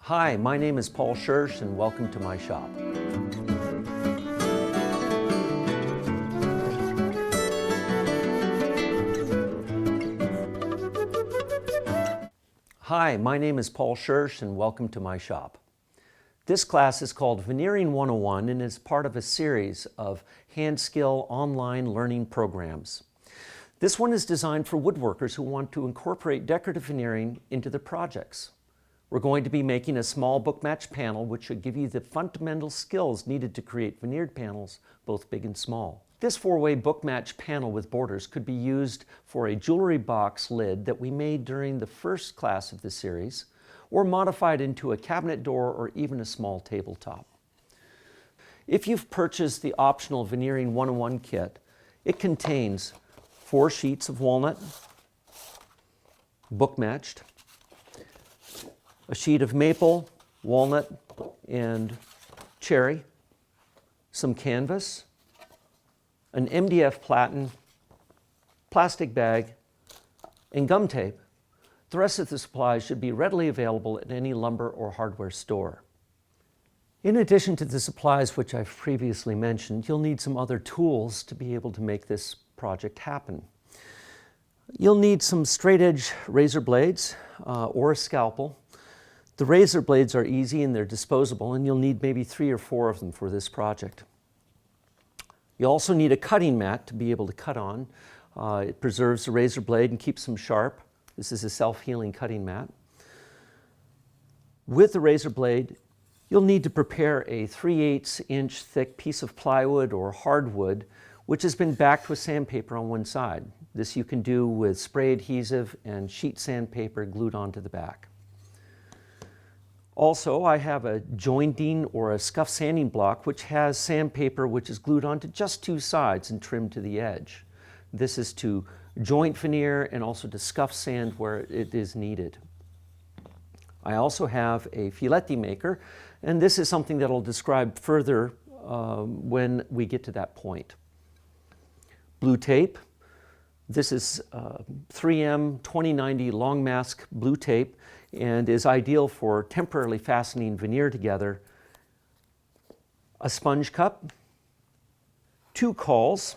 Hi, my name is Paul Schursch and welcome to my shop. Hi, my name is Paul Schursch and welcome to my shop. This class is called Veneering 101 and is part of a series of hand skill online learning programs. This one is designed for woodworkers who want to incorporate decorative veneering into their projects. We're going to be making a small book match panel which should give you the fundamental skills needed to create veneered panels, both big and small. This four-way book match panel with borders could be used for a jewelry box lid that we made during the first class of the series, or modified into a cabinet door or even a small tabletop. If you've purchased the optional Veneering 101 kit, it contains 4 sheets of walnut, book matched, a sheet of maple, walnut, and cherry, some canvas, an MDF platen, plastic bag, and gum tape. The rest of the supplies should be readily available at any lumber or hardware store. In addition to the supplies which I've previously mentioned, you'll need some other tools to be able to make this project happen. You'll need some straight edge razor blades or a scalpel. The razor blades are easy and they're disposable, and you'll need maybe 3 or 4 of them for this project. You also need a cutting mat to be able to cut on. It preserves the razor blade and keeps them sharp. This is a self-healing cutting mat. With the razor blade, you'll need to prepare a 3/8 inch thick piece of plywood or hardwood which has been backed with sandpaper on one side. This you can do with spray adhesive and sheet sandpaper glued onto the back. Also, I have a jointing or a scuff sanding block which has sandpaper which is glued onto just 2 sides and trimmed to the edge. This is to joint veneer and also to scuff sand where it is needed. I also have a filetti maker, and this is something that I'll describe further when we get to that point. Blue tape. This is 3M 2090 long mask blue tape and is ideal for temporarily fastening veneer together. A sponge cup, 2 cauls.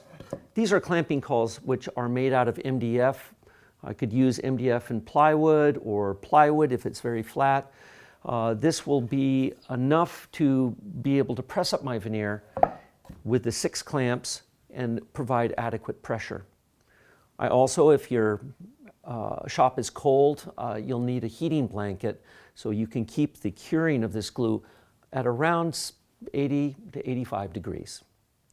These are clamping cauls which are made out of MDF. I could use MDF and plywood or plywood if it's very flat. This will be enough to be able to press up my veneer with the 6 clamps and provide adequate pressure. I also, if your shop is cold, you'll need a heating blanket so you can keep the curing of this glue at around 80 to 85 degrees.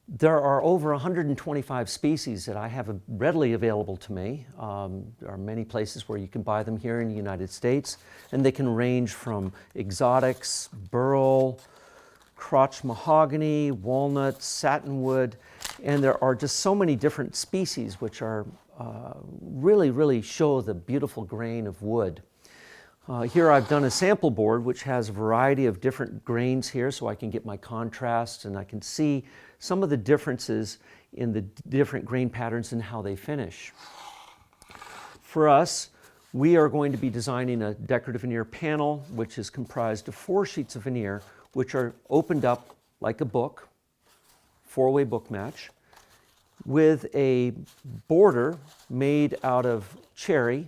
There are over 125 species that I have readily available to me. There are many places where you can buy them here in the United States, and they can range from exotics, burl, crotch mahogany, walnut, satinwood, and there are just so many different species which are really show the beautiful grain of wood. Here I've done a sample board which has a variety of different grains here so I can get my contrast and I can see some of the differences in the different grain patterns and how they finish. For us, we are going to be designing a decorative veneer panel which is comprised of 4 sheets of veneer which are opened up like a book, 4-way book match, with a border made out of cherry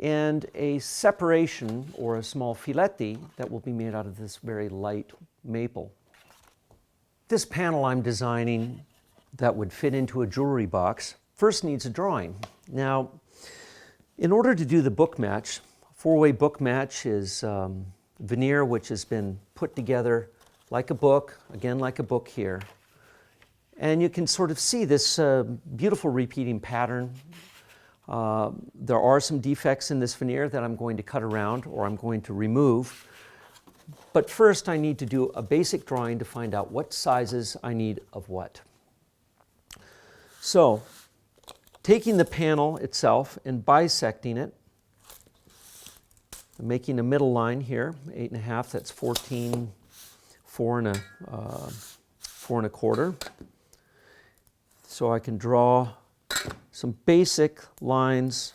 and a separation or a small filetti that will be made out of this very light maple. This panel I'm designing that would fit into a jewelry box first needs a drawing. Now, in order to do the book match, 4-way book match is veneer which has been put together like a book, again like a book here. And you can sort of see this beautiful repeating pattern. There are some defects in this veneer that I'm going to cut around or I'm going to remove. But first I need to do a basic drawing to find out what sizes I need of what. So, taking the panel itself and bisecting it, I'm making a middle line here, 8.5, that's 14, 4 and a quarter. So I can draw some basic lines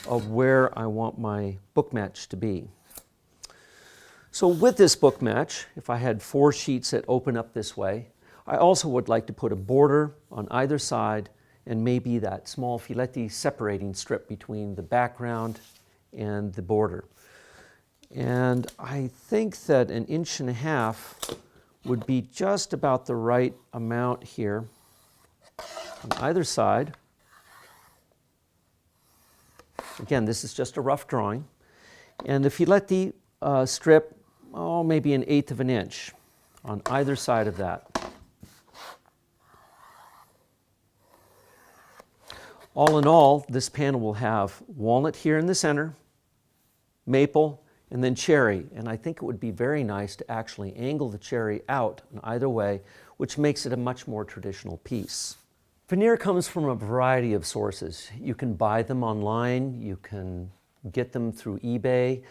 of where I want my book match to be. So with this book match, if I had 4 sheets that open up this way, I also would like to put a border on either side and maybe that small filetti separating strip between the background and the border. And I think that 1.5 inches would be just about the right amount here on either side. Again, this is just a rough drawing. And the filetti strip, maybe 1/8 of an inch on either side of that. All in all, this panel will have walnut here in the center, maple, and then cherry. And I think it would be very nice to actually angle the cherry out in either way, which makes it a much more traditional piece. Veneer comes from a variety of sources. You can buy them online, you can get them through eBay,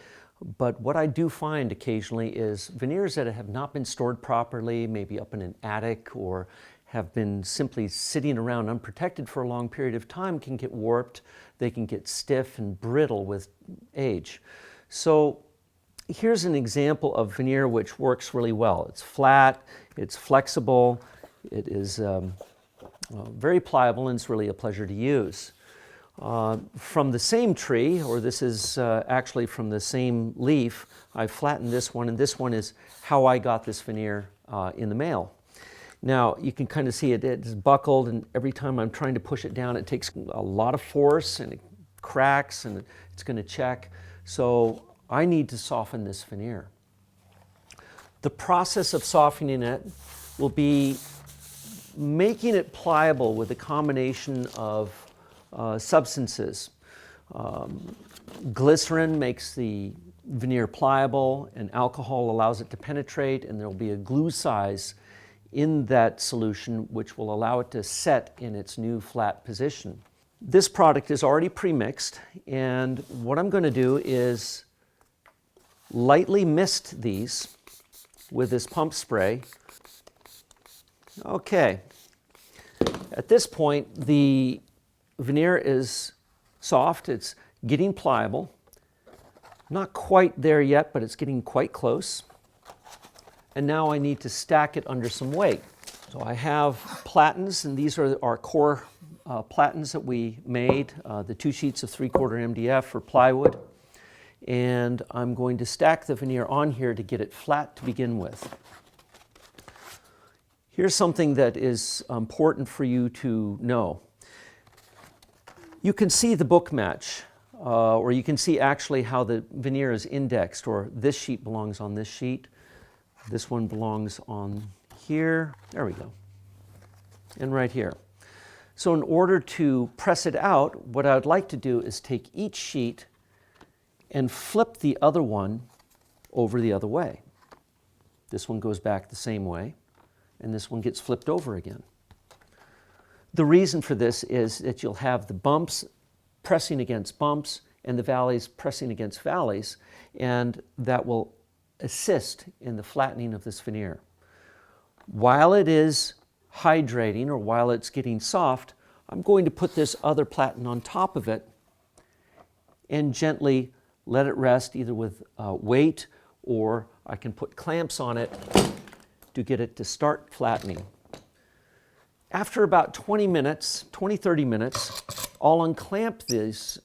but what I do find occasionally is veneers that have not been stored properly, maybe up in an attic, or have been simply sitting around unprotected for a long period of time can get warped, they can get stiff and brittle with age. So here's an example of veneer which works really well. It's flat, it's flexible, it is very pliable, and it's really a pleasure to use. From the same tree, or this is actually from the same leaf, I flattened this one, and this one is how I got this veneer in the mail. Now you can kind of see it's buckled, and every time I'm trying to push it down it takes a lot of force and it cracks and it's going to check. So I need to soften this veneer. The process of softening it will be making it pliable with a combination of substances. Glycerin makes the veneer pliable, and alcohol allows it to penetrate, and there will be a glue size in that solution which will allow it to set in its new flat position. This product is already pre-mixed, and what I'm going to do is lightly mist these with this pump spray. Okay, at this point the veneer is soft, it's getting pliable. Not quite there yet, but it's getting quite close. And now I need to stack it under some weight. So I have platens, and these are our core platens that we made, the 2 sheets of 3/4 MDF for plywood. And I'm going to stack the veneer on here to get it flat to begin with. Here's something that is important for you to know. You can see the book match, or you can see actually how the veneer is indexed, or this sheet belongs on this sheet. This one belongs on here. There we go. And right here. So in order to press it out, what I would like to do is take each sheet and flip the other one over the other way. This one goes back the same way, and this one gets flipped over again. The reason for this is that you'll have the bumps pressing against bumps and the valleys pressing against valleys, and that will assist in the flattening of this veneer. While it is hydrating, or while it's getting soft, I'm going to put this other platen on top of it and gently let it rest, either with weight, or I can put clamps on it to get it to start flattening. After about 20 minutes, 30 minutes, I'll unclamp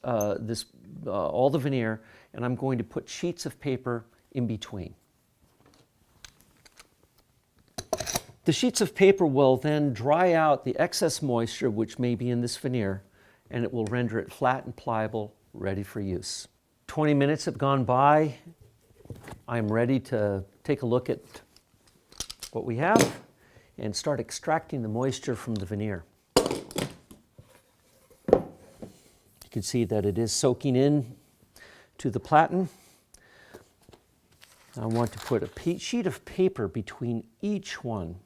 all the veneer, and I'm going to put sheets of paper in between. The sheets of paper will then dry out the excess moisture which may be in this veneer, and it will render it flat and pliable, ready for use. 20 minutes have gone by. I'm ready to take a look at what we have and start extracting the moisture from the veneer. You can see that it is soaking in to the platen. I want to put a sheet of paper between each one.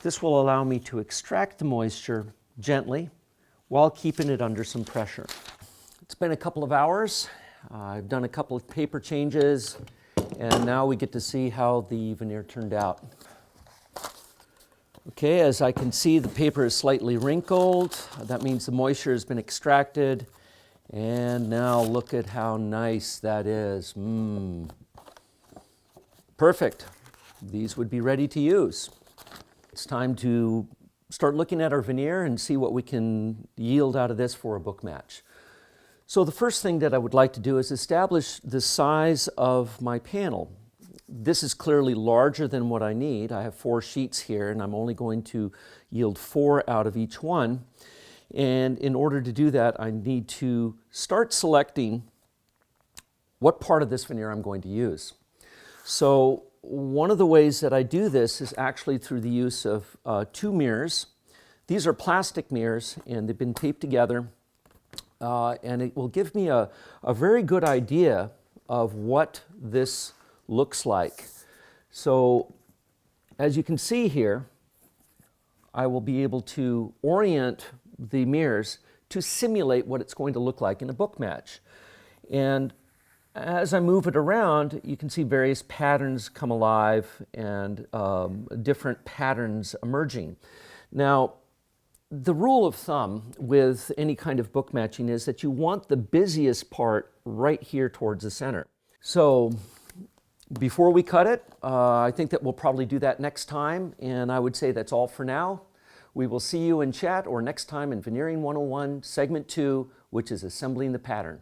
This will allow me to extract the moisture gently while keeping it under some pressure. It's been a couple of hours. I've done a couple of paper changes, and now we get to see how the veneer turned out. Okay, as I can see, the paper is slightly wrinkled. That means the moisture has been extracted. And now look at how nice that is. Perfect. These would be ready to use. It's time to start looking at our veneer and see what we can yield out of this for a book match. So the first thing that I would like to do is establish the size of my panel. This is clearly larger than what I need. I have 4 sheets here and I'm only going to yield 4 out of each one. And in order to do that, I need to start selecting what part of this veneer I'm going to use. So one of the ways that I do this is actually through the use of 2 mirrors. These are plastic mirrors and they've been taped together, and it will give me a very good idea of what this looks like. So as you can see here, I will be able to orient the mirrors to simulate what it's going to look like in a book match. And as I move it around, you can see various patterns come alive and different patterns emerging. Now, the rule of thumb with any kind of book matching is that you want the busiest part right here towards the center. So before we cut it, I think that we'll probably do that next time, and I would say that's all for now. We will see you in chat or next time in Veneering 101, Segment 2, which is assembling the pattern.